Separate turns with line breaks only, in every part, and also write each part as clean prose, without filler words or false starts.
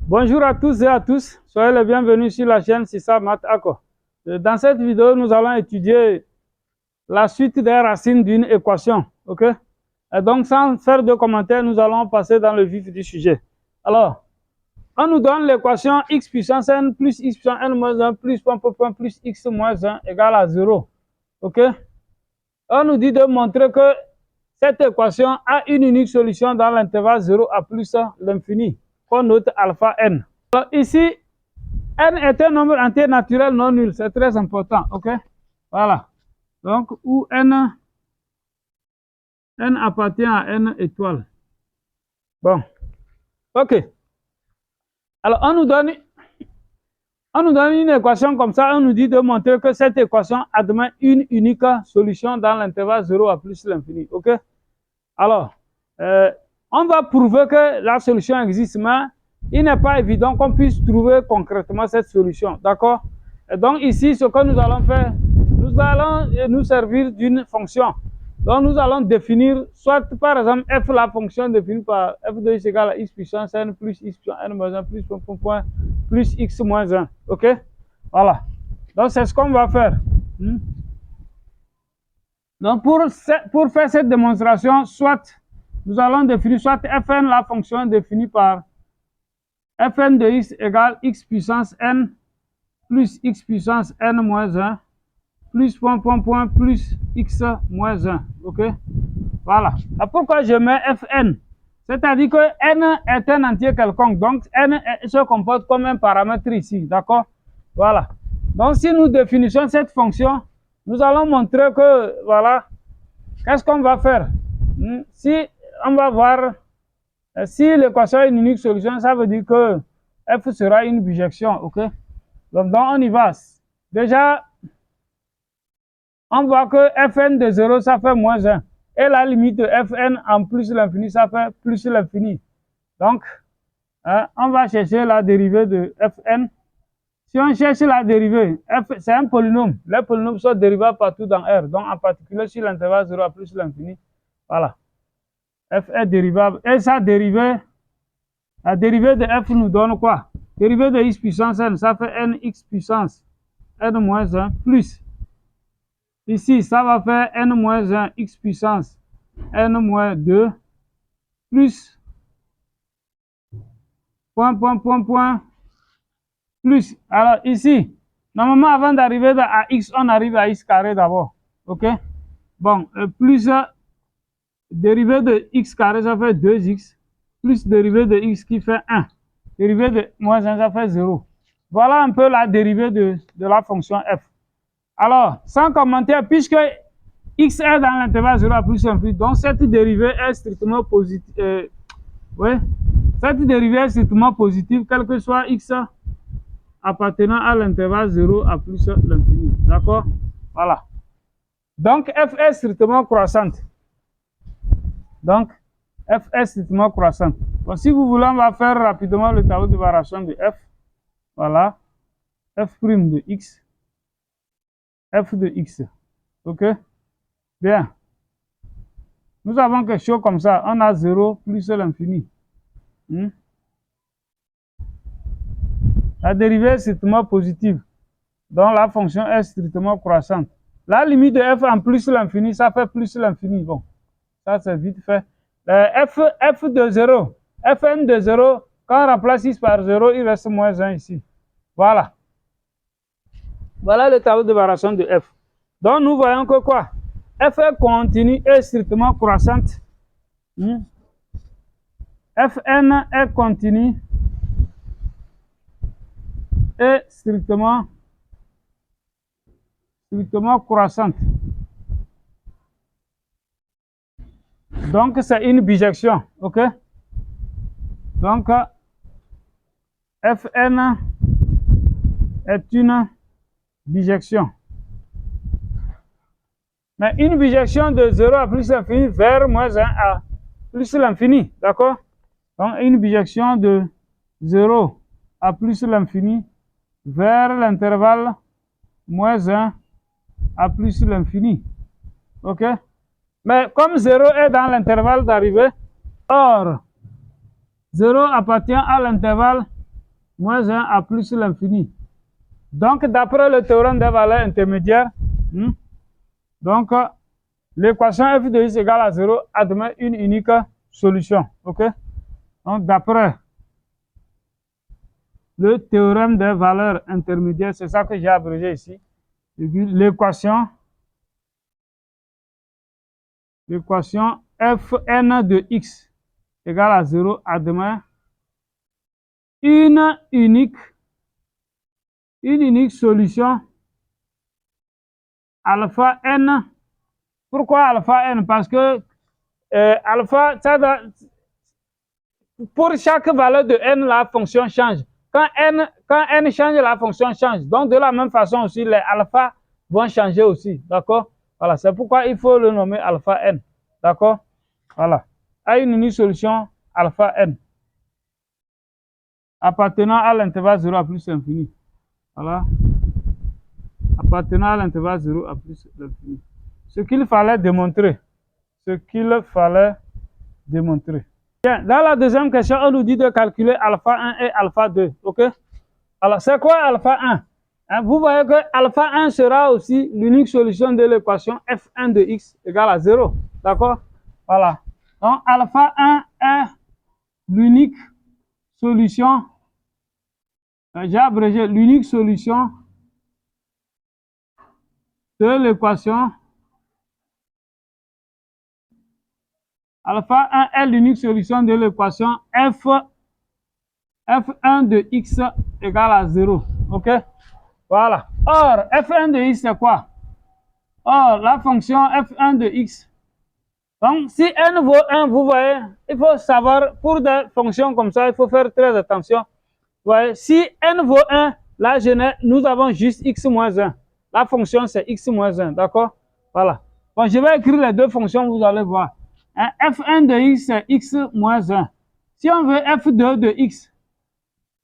Bonjour à tous et à tous, soyez les bienvenus sur la chaîne Sissa Math Ako. Dans cette vidéo, nous allons étudier la suite des racines d'une équation, ok? Et donc, sans faire de commentaires, nous allons passer dans le vif du sujet. Alors, on nous donne l'équation x puissance n plus x puissance n moins 1 plus point plus x moins 1 égale à 0, ok? On nous dit de montrer que cette équation a une unique solution dans l'intervalle 0 à plus l'infini, qu'on note alpha n. Alors ici, n est un nombre entier naturel non nul, c'est très important, ok? Voilà. Donc, où n appartient à n étoile. Bon, ok. Alors, on nous donne une équation comme ça, on nous dit de montrer que cette équation admet une unique solution dans l'intervalle 0 à plus l'infini, ok? Alors, on va prouver que la solution existe, mais il n'est pas évident qu'on puisse trouver concrètement cette solution, d'accord? Et donc ici, ce que nous allons faire, nous allons nous servir d'une fonction. Donc nous allons définir, soit par exemple f, la fonction définie par f de x égale à x puissance n plus x puissance n moins 1 plus x moins 1, ok? Voilà. Donc c'est ce qu'on va faire. Donc pour faire cette démonstration, soit nous allons définir soit fn, la fonction définie par fn de x égale x puissance n plus x puissance n moins 1 plus plus x moins 1, ok? Voilà. Et pourquoi je mets fn? C'est-à-dire que n est un entier quelconque, donc n se comporte comme un paramètre ici, d'accord? Voilà. Donc si nous définissons cette fonction, nous allons montrer que, voilà, qu'est-ce qu'on va faire? Si on va voir, si l'équation est une unique solution, ça veut dire que f sera une bijection, ok? Donc on y va. Déjà, on voit que fn de 0, ça fait moins 1. Et la limite de fn en plus l'infini, ça fait plus l'infini. Donc, on va chercher la dérivée de fn. Si on cherche la dérivée, f c'est un polynôme. Les polynômes sont dérivables partout dans R. Donc, en particulier sur l'intervalle 0 à plus l'infini. Voilà. F est dérivable. Et sa dérivée, la dérivée de f nous donne quoi? Dérivée de x puissance n, ça fait nx puissance n moins 1 plus. Ici, ça va faire n moins 1 x puissance n moins 2 plus plus. Alors ici, normalement avant d'arriver à x, on arrive à x carré d'abord. Ok? Bon, plus dérivée de x carré, ça fait 2x, plus dérivée de x qui fait 1. Dérivée de moins 1, ça fait 0. Voilà un peu la dérivée de la fonction f. Alors, sans commentaire, puisque x est dans l'intervalle 0 à plus infini, donc cette dérivée est strictement positive. Oui, cette dérivée est strictement positive, quel que soit x appartenant à l'intervalle 0 à plus l'infini. D'accord? Voilà. Donc, f est strictement croissante. Donc, f est strictement croissante. Bon, si vous voulez, on va faire rapidement le tableau de variation de f. Voilà. f' de x. F de x. Ok? Bien. Nous avons quelque chose comme ça. On a 0 plus l'infini. La dérivée est strictement positive. Donc la fonction est strictement croissante. La limite de f en plus l'infini, ça fait plus l'infini. Bon, ça c'est vite fait. F de 0, fn de 0, quand on remplace x par 0, il reste moins 1 ici. Voilà. Voilà le tableau de variation de f. Donc nous voyons que quoi? F est continue et strictement croissante. Fn est continue et strictement croissante. Donc c'est une bijection, ok? Donc Fn est une bijection. Mais une bijection de 0 à plus l'infini vers moins 1 à plus l'infini, d'accord? Donc une bijection de 0 à plus l'infini vers l'intervalle moins 1 à plus l'infini. Ok? Mais comme 0 est dans l'intervalle d'arrivée, or 0 appartient à l'intervalle moins 1 à plus l'infini. Donc, d'après le théorème des valeurs intermédiaires, donc, l'équation f de x égale à 0 admet une unique solution. OK? Donc, d'après le théorème des valeurs intermédiaires, c'est ça que j'ai abrégé ici. L'équation fn de x égale à 0 admet une unique solution alpha n. Pourquoi alpha n? Parce que alpha, pour chaque valeur de n, la fonction change. Quand n change, la fonction change. Donc, de la même façon aussi, les alpha vont changer aussi. D'accord? Voilà, c'est pourquoi il faut le nommer alpha n. D'accord? Voilà. À une unique solution alpha n appartenant à l'intervalle 0 à plus l'infini. Voilà. Appartenant à l'intervalle 0 à plus l'infini. Ce qu'il fallait démontrer. Bien, dans la deuxième question, on nous dit de calculer alpha 1 et alpha 2. OK? Alors, c'est quoi alpha 1? Vous voyez que alpha 1 sera aussi l'unique solution de l'équation f1 de x égale à 0. D'accord? Voilà. Donc, alpha 1 est l'unique solution. J'ai abrégé l'unique solution de l'équation. Alpha 1 est l'unique solution de l'équation f1 de x égale à 0. OK? Voilà. Or, f1 de x, c'est quoi? Or, la fonction f1 de x. Donc, si n vaut 1, vous voyez, il faut savoir, pour des fonctions comme ça, il faut faire très attention. Vous voyez, si n vaut 1, là, nous avons juste x moins 1. La fonction, c'est x moins 1, d'accord? Voilà. Bon, je vais écrire les deux fonctions, vous allez voir. f1 de x, c'est x moins 1. Si on veut f2 de x,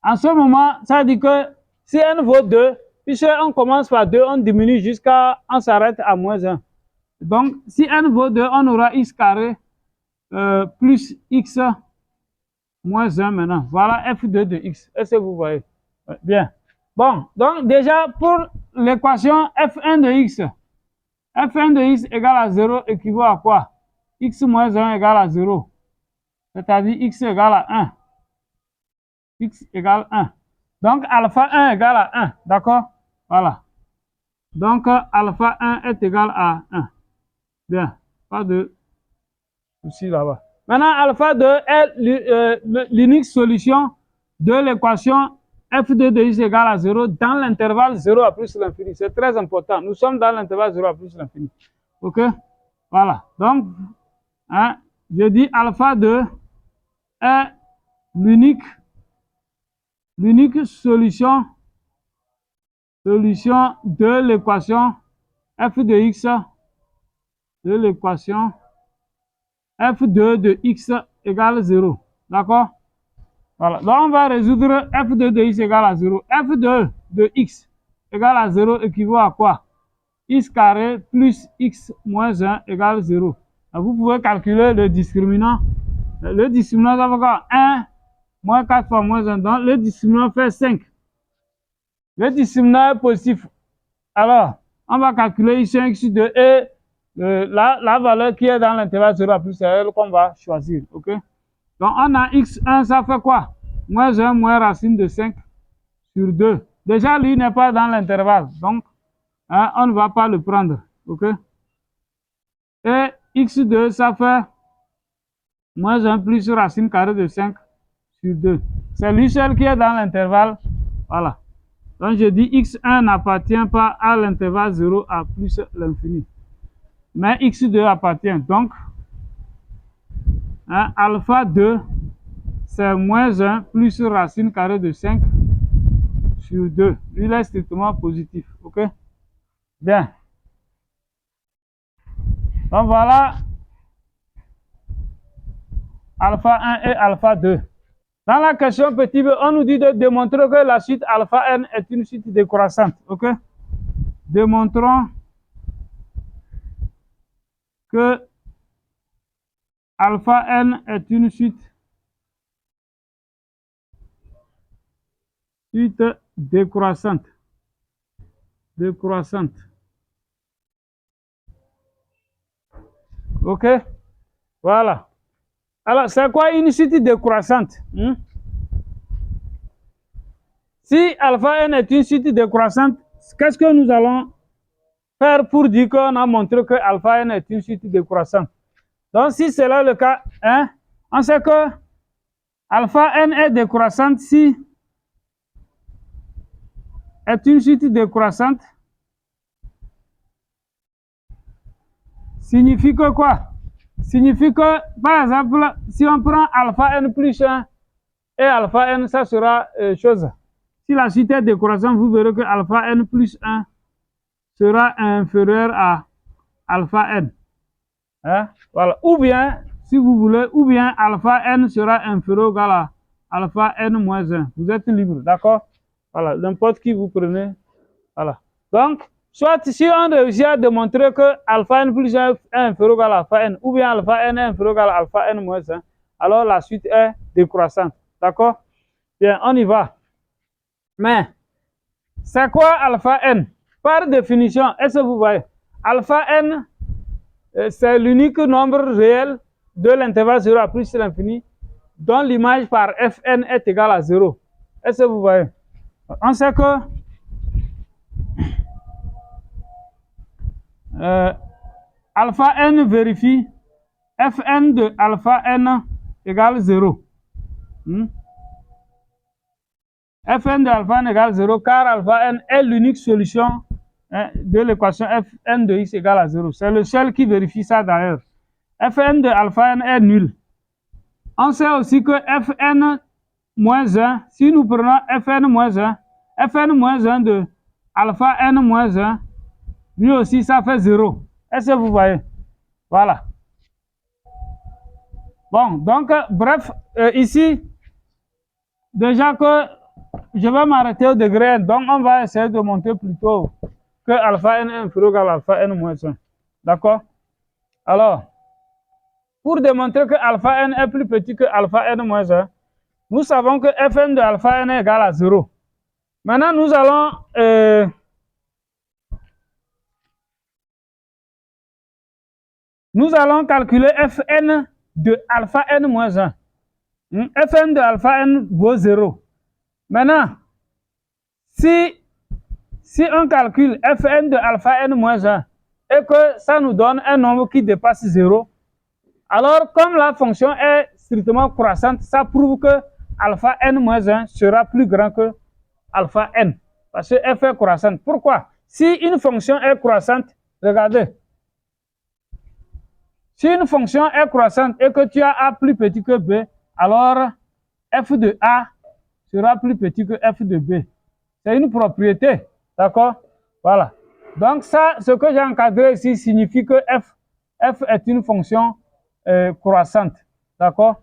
en ce moment, ça veut dire que si n vaut 2, puisqu'on commence par 2, on diminue jusqu'à, on s'arrête à moins 1. Donc, si n vaut 2, on aura x carré plus x moins 1 maintenant. Voilà f2 de x. Est-ce que vous voyez? Bien. Bon, donc déjà, pour l'équation f1 de x, f1 de x égale à 0 équivaut à quoi? X moins 1 égale à 0. C'est-à-dire x égale à 1. X égale 1. Donc, alpha 1 égale à 1. D'accord? Voilà. Donc, alpha 1 est égal à 1. Bien. Pas de souci là-bas. Maintenant, alpha 2 est l'unique solution de l'équation f2 de x égale à 0 dans l'intervalle 0 à plus l'infini. C'est très important. Nous sommes dans l'intervalle 0 à plus l'infini. OK? Voilà. Donc, je dis alpha 2 est l'unique solution de l'équation f de x de l'équation f2 de x égale 0. D'accord? Voilà. Donc, on va résoudre f2 de x égale à 0. f2 de x égale à 0 équivaut à quoi? X carré plus x moins 1 égale 0. Alors, vous pouvez calculer le discriminant. Le discriminant, ça fait quoi? 1 moins 4 fois moins 1. Donc, le discriminant fait 5. Le discriminant est positif. Alors, on va calculer ici x2 et la valeur qui est dans l'intervalle 0 à plus, c'est elle qu'on va choisir. OK? Donc, on a x1, ça fait quoi? Moins 1 moins racine de 5 sur 2. Déjà, lui n'est pas dans l'intervalle. Donc, on ne va pas le prendre. OK? Et x2, ça fait moins 1 plus racine carrée de 5 sur 2. C'est lui seul qui est dans l'intervalle. Voilà. Donc, je dis x1 n'appartient pas à l'intervalle 0 à plus l'infini. Mais x2 appartient. Donc, alpha 2, c'est moins 1 plus racine carrée de 5 sur 2. Il est strictement positif. OK? Bien. Donc, voilà alpha 1 et alpha 2. Dans la question petit b, on nous dit de démontrer que la suite alpha n est une suite décroissante. OK? Démontrons que alpha n est une suite Suite décroissante. Décroissante. OK? Voilà. Alors, c'est quoi une suite décroissante? Si alpha n est une suite décroissante, qu'est-ce que nous allons faire pour dire qu'on a montré que alpha n est une suite décroissante? Donc, si c'est là le cas, on sait que alpha n est décroissante si est une suite décroissante. Signifie que quoi? Signifie que, par exemple, si on prend alpha n plus 1 et alpha n, ça sera chose. Si la suite est décroissante, vous verrez que alpha n plus 1 sera inférieur à alpha n. Voilà. Ou bien, si vous voulez, ou bien alpha n sera inférieur à alpha n moins 1. Vous êtes libre, d'accord? Voilà, n'importe qui vous prenez. Voilà. Donc, soit si on réussit à démontrer que alpha n plus 1 est inférieur à alpha n, ou bien alpha n est inférieur à alpha n moins 1, alors la suite est décroissante. D'accord? Bien, on y va. Mais, c'est quoi alpha n? Par définition, est-ce que vous voyez? Alpha n, c'est l'unique nombre réel de l'intervalle 0 à plus l'infini dont l'image par fn est égale à 0. Est-ce que vous voyez? On sait que alpha n vérifie fn de alpha n égale 0. Fn de alpha n égale 0 car alpha n est l'unique solution de l'équation fn de x égale à 0. C'est le seul qui vérifie ça d'ailleurs. Fn de alpha n est nul. On sait aussi que fn moins 1, si nous prenons fn moins 1, fn moins 1 de alpha n moins 1, lui aussi ça fait 0. Est-ce que vous voyez? Voilà. Bon, donc, bref, ici, déjà que je vais m'arrêter au degré n, donc on va essayer de monter plutôt que alpha n est inférieur à alpha n moins 1. D'accord? Alors, pour démontrer que alpha n est plus petit que alpha n moins 1, nous savons que fn de alpha n est égal à 0. Maintenant, nous allons calculer fn de alpha n moins 1. Fn de alpha n vaut 0. Maintenant, si on calcule fn de alpha n moins 1 et que ça nous donne un nombre qui dépasse 0, alors comme la fonction est strictement croissante, ça prouve que alpha n moins 1 sera plus grand que alpha n, parce que f est croissante. Pourquoi? Si une fonction est croissante, regardez, si une fonction est croissante et que tu as a plus petit que b, alors f de a sera plus petit que f de b. C'est une propriété, d'accord? Voilà. Donc ça, ce que j'ai encadré ici signifie que f est une fonction croissante, d'accord?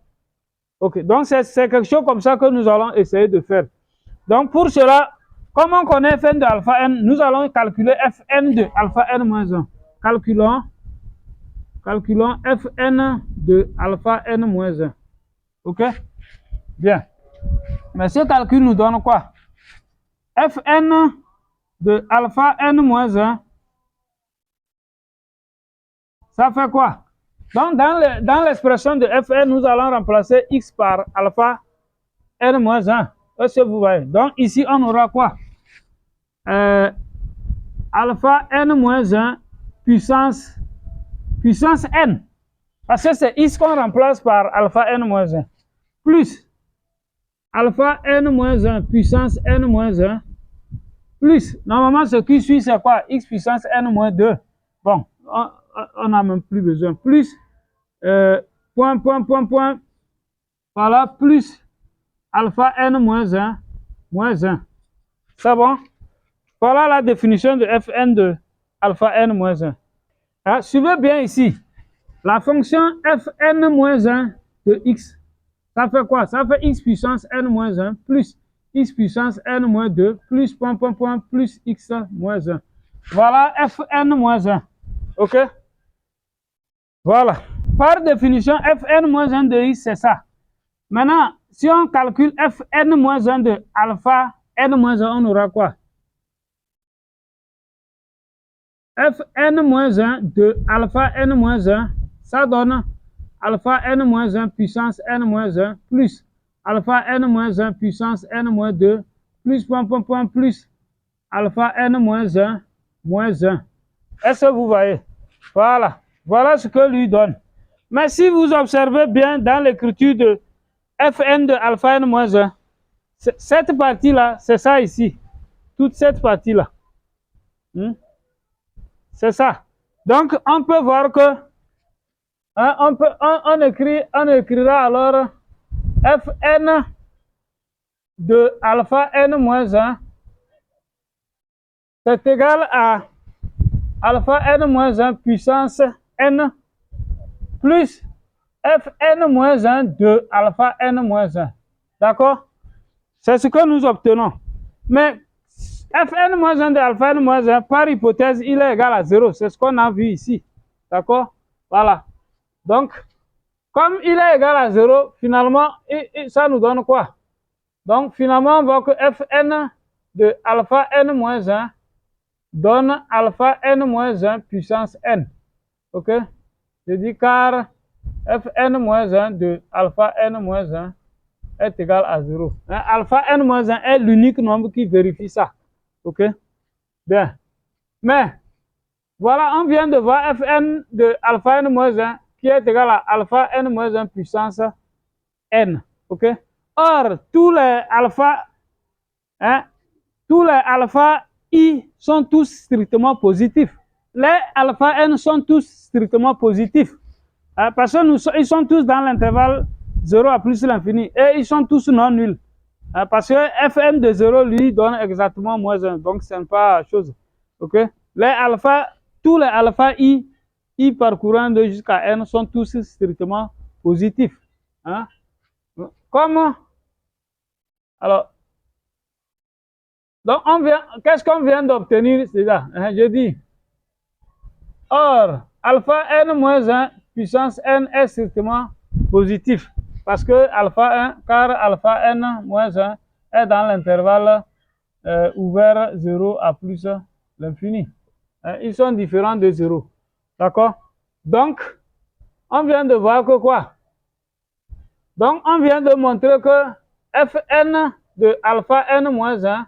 Ok, donc c'est quelque chose comme ça que nous allons essayer de faire. Donc pour cela, comme on connaît fn de alpha n, nous allons calculer fn de alpha n moins 1. Calculons fn de alpha n moins 1. Ok? Bien. Mais ce calcul nous donne quoi? Fn de alpha n moins 1, ça fait quoi? Donc, dans l'expression de Fn, nous allons remplacer x par alpha n moins 1. Est-ce que vous voyez? Donc, ici, on aura quoi? Alpha n moins 1 puissance n. Parce que c'est x qu'on remplace par alpha n moins 1. Plus alpha n moins 1 puissance n moins 1. Plus, normalement, ce qui suit, c'est quoi? X puissance n moins 2. Bon, on n'a même plus besoin. Plus, point. Voilà, plus alpha n moins 1, moins 1. C'est bon? Voilà la définition de fn de alpha n moins 1. Hein, suivez bien ici. La fonction fn moins 1 de x, ça fait quoi? Ça fait x puissance n moins 1 plus x puissance n moins 2 plus point plus x moins 1. Voilà fn moins 1. Ok? Voilà. Par définition, fn moins 1 de x, c'est ça. Maintenant, si on calcule fn moins 1 de alpha n-1, on aura quoi? Fn-1 de alpha n-1, ça donne alpha n-1 puissance n-1 plus alpha n-1 puissance n-2 plus plus alpha n-1 moins 1. Est-ce que vous voyez? Voilà. Voilà ce que lui donne. Mais si vous observez bien dans l'écriture de Fn de alpha n-1, cette partie-là, c'est ça ici. Toute cette partie-là. C'est ça. Donc, on peut voir que on écrira alors Fn de alpha n-1, c'est égal à alpha n-1 puissance n plus Fn-1 de alpha n-1. D'accord? C'est ce que nous obtenons. Mais Fn-1 de alpha n-1, par hypothèse, il est égal à 0. C'est ce qu'on a vu ici. D'accord? Voilà. Donc, comme il est égal à 0, finalement, ça nous donne quoi? Donc, finalement, on voit que Fn de alpha n-1 donne alpha n-1 puissance n. Ok? Je dis car Fn-1 de alpha n-1 est égal à 0. Alpha n-1 est l'unique nombre qui vérifie ça. Ok? Bien. Mais, voilà, on vient de voir Fn de alpha n-1 qui est égal à alpha n-1 puissance n. Ok? Or, tous les alpha I sont tous strictement positifs. Les alpha n sont tous strictement positifs. Parce qu'ils sont tous dans l'intervalle 0 à plus l'infini. Et ils sont tous non nuls. Parce que Fn de 0 lui donne exactement moins 1. Donc, ce n'est pas chose. Ok? Tous les alpha I parcourant de jusqu'à n sont tous strictement positifs. Comment? Alors, donc, qu'est-ce qu'on vient d'obtenir? C'est ça. Je dis. Or, alpha n-1 puissance n est strictement positif. Parce que car alpha n-1 est dans l'intervalle ouvert 0 à plus l'infini. Ils sont différents de 0. D'accord? Donc, on vient de voir que quoi? Donc, on vient de montrer que Fn de alpha n-1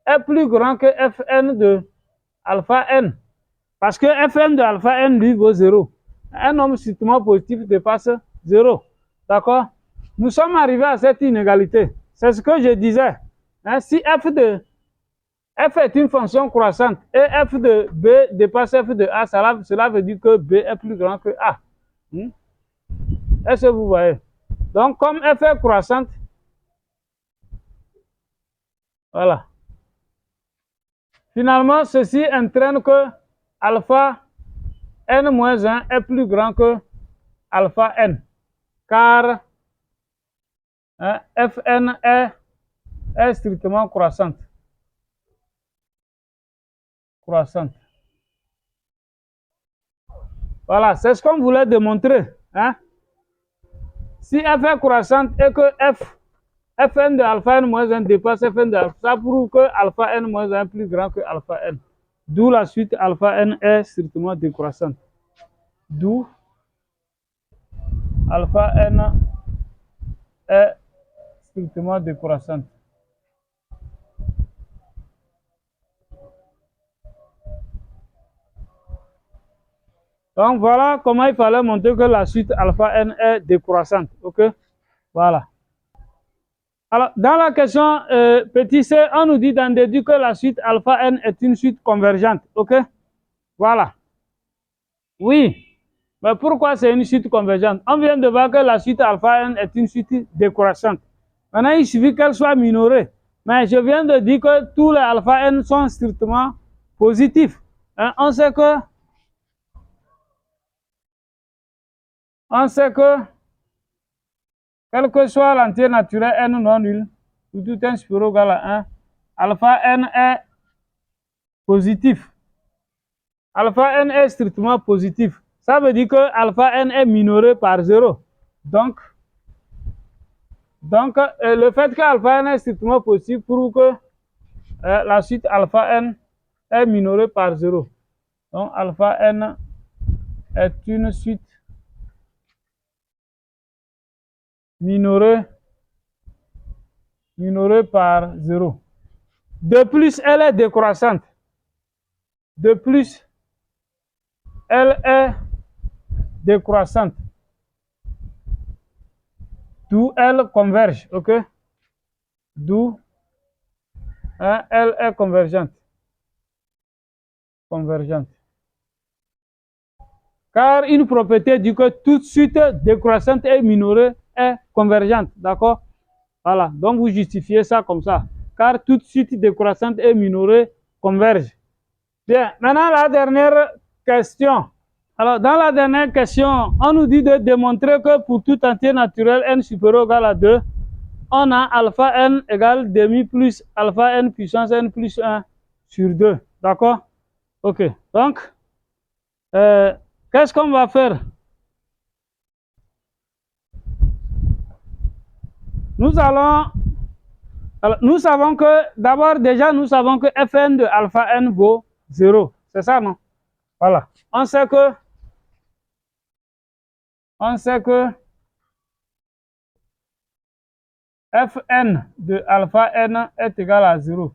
est plus grand que Fn de alpha n. Parce que Fn de alpha n lui vaut 0. Un nombre strictement positif dépasse 0. D'accord? Nous sommes arrivés à cette inégalité. C'est ce que je disais. Si f est une fonction croissante et f de b dépasse f de a, cela veut dire que b est plus grand que a. Est-ce que vous voyez? Donc, comme f est croissante, voilà. Finalement, ceci entraîne que alpha n-1 est plus grand que alpha n, car Fn est strictement croissante. Voilà, c'est ce qu'on voulait démontrer. Si f est croissante et que Fn de alpha n-1 dépasse Fn de alpha, ça prouve que alpha n-1 est plus grand que alpha n. D'où la suite alpha n est strictement décroissante. D'où alpha n est strictement décroissante. Donc voilà comment il fallait montrer que la suite alpha n est décroissante. Ok? Voilà. Alors, dans la question petit c, on nous dit d'en déduire que la suite alpha n est une suite convergente. Ok? Voilà. Oui. Mais pourquoi c'est une suite convergente? On vient de voir que la suite alpha n est une suite décroissante. Maintenant, il suffit qu'elle soit minorée. Mais je viens de dire que tous les alpha n sont strictement positifs. On sait que quel que soit l'entier naturel n non nul, ou tout n supérieur égal à 1, alpha n est positif. Alpha n est strictement positif. Ça veut dire que alpha n est minoré par 0. Donc le fait que alpha n est strictement positif prouve que la suite alpha n est minorée par 0. Donc alpha n est une suite minorée par 0. De plus, elle est décroissante. De plus, elle est décroissante. D'où elle converge, ok? D'où elle est convergente. Car une propriété dit que toute suite décroissante et minorée est convergente, d'accord? Voilà, donc vous justifiez ça comme ça. Car toute suite décroissante et minorée convergent. Bien, maintenant la dernière question. Alors, dans la dernière question, on nous dit de démontrer que pour tout entier naturel n supérieur ou égal à 2, on a alpha n égale demi plus alpha n puissance n plus 1 sur 2. D'accord? Ok. Donc, qu'est-ce qu'on va faire? Nous savons que, d'abord, déjà, nous savons que fn de alpha n vaut 0. C'est ça, non? Voilà. On sait que fn de alpha n est égal à 0.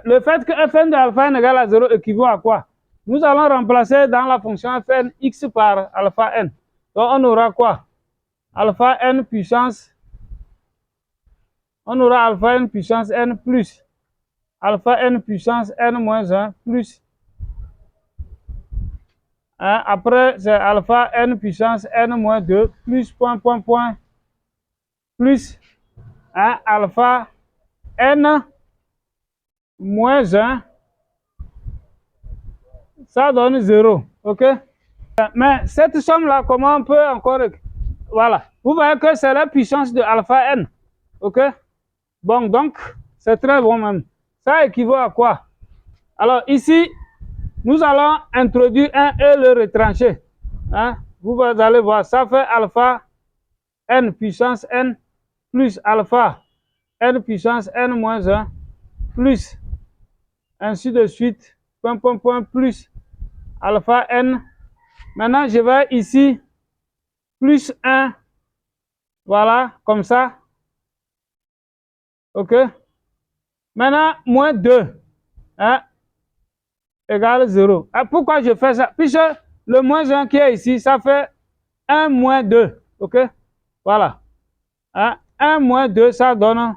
Le fait que fn de alpha n est égal à 0 équivaut à quoi? Nous allons remplacer dans la fonction fn x par alpha n. Donc on aura quoi? Alpha n puissance, on aura alpha n puissance n plus alpha n puissance n moins 1 plus. Après c'est alpha n puissance n moins 2 plus plus alpha n moins 1, ça donne 0, ok? Mais cette somme-là, comment on peut encore... Voilà, vous voyez que c'est la puissance de alpha n, ok? Bon, donc, c'est très bon même. Ça équivaut à quoi? Alors ici, nous allons introduire 1 et le retrancher. Vous allez voir, ça fait alpha n puissance n plus alpha n puissance n moins 1 plus, ainsi de suite, plus alpha n. Maintenant, je vais ici, plus 1, voilà, comme ça. Ok? Maintenant, moins 2, égale 0. Pourquoi je fais ça? Puisque le moins 1 qui est ici, ça fait 1 moins 2. Ok? Voilà. 1 moins 2, ça donne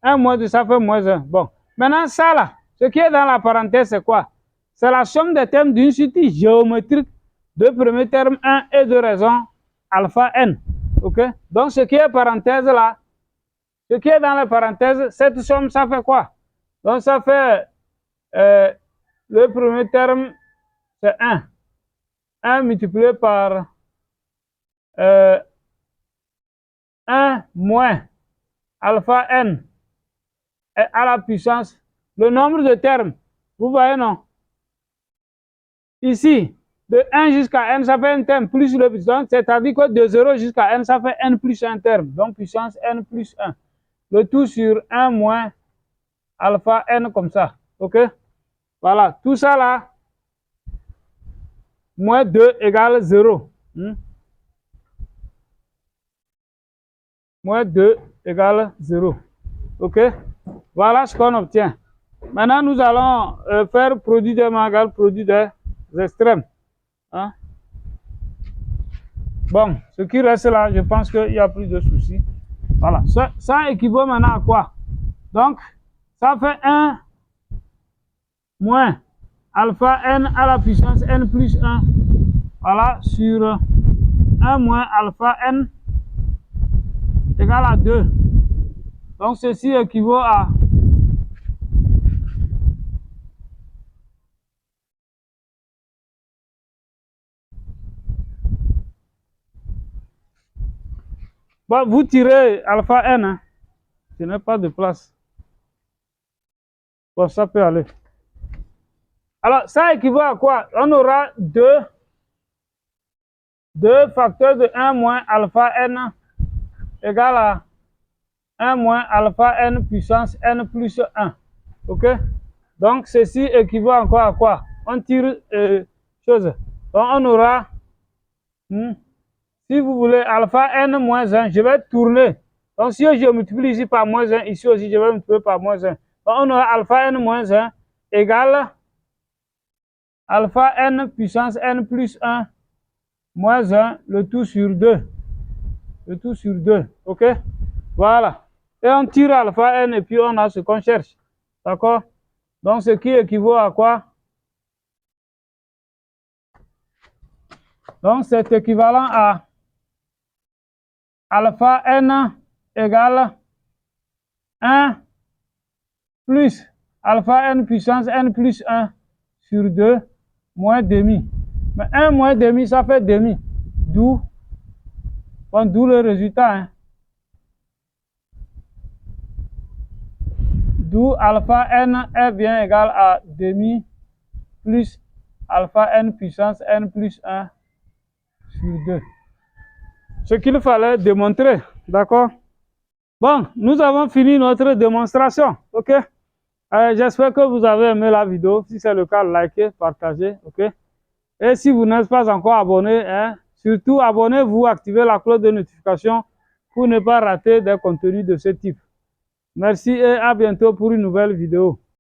1 moins 2, ça fait moins 1. Bon. Maintenant, ça là, ce qui est dans la parenthèse, c'est quoi? C'est la somme des termes d'une suite géométrique de premier terme 1 et de raison alpha n. Ok? Donc, ce qui est parenthèse là, ce qui est dans la parenthèse, cette somme, ça fait quoi? Donc, ça fait le premier terme, c'est 1. 1 multiplié par 1 moins alpha n à la puissance, le nombre de termes, vous voyez, non? Ici, de 1 jusqu'à n, ça fait un terme plus le puissance, c'est-à-dire que de 0 jusqu'à n, ça fait n plus un terme, donc puissance n plus 1. Le tout sur 1 moins alpha n comme ça, ok? Voilà, tout ça là, moins 2 égale 0. Moins 2 égale 0. Ok? Voilà ce qu'on obtient. Maintenant, nous allons faire produit des mains égale produit des extrêmes. Bon, ce qui reste là, je pense qu'il n'y a plus de soucis. Voilà. Ça équivaut maintenant à quoi? Donc, ça fait 1 moins alpha n à la puissance n plus 1. Voilà, sur 1 moins alpha n égale à 2. Donc, ceci équivaut à bon, vous tirez alpha n, je n'ai pas de place. Bon, ça peut aller. Alors, ça équivaut à quoi? On aura 2 facteurs de 1 moins alpha n égale à 1 moins alpha n puissance n plus 1. Ok? Donc, ceci équivaut encore à quoi? On tire chose. Donc, on aura, si vous voulez, alpha n moins 1, je vais tourner. Donc, si je multiplie ici par moins 1, ici aussi, je vais multiplier par moins 1. Donc, on aura alpha n moins 1 égale alpha n puissance n plus 1 moins 1, le tout sur 2. Le tout sur 2. Ok? Voilà. Et on tire alpha n et puis on a ce qu'on cherche. D'accord? Donc, ce qui équivaut à quoi? Donc, c'est équivalent à alpha n égale 1 plus alpha n puissance n plus 1 sur 2 moins demi. Mais 1 moins demi, ça fait demi. D'où le résultat. Hein. D'où alpha n est bien égal à demi plus alpha n puissance n plus 1 sur 2. Ce qu'il fallait démontrer. D'accord? Bon, nous avons fini notre démonstration. OK? J'espère que vous avez aimé la vidéo. Si c'est le cas, likez, partagez. OK? Et si vous n'êtes pas encore abonné, hein, surtout abonnez-vous, activez la cloche de notification pour ne pas rater des contenus de ce type. Merci et à bientôt pour une nouvelle vidéo.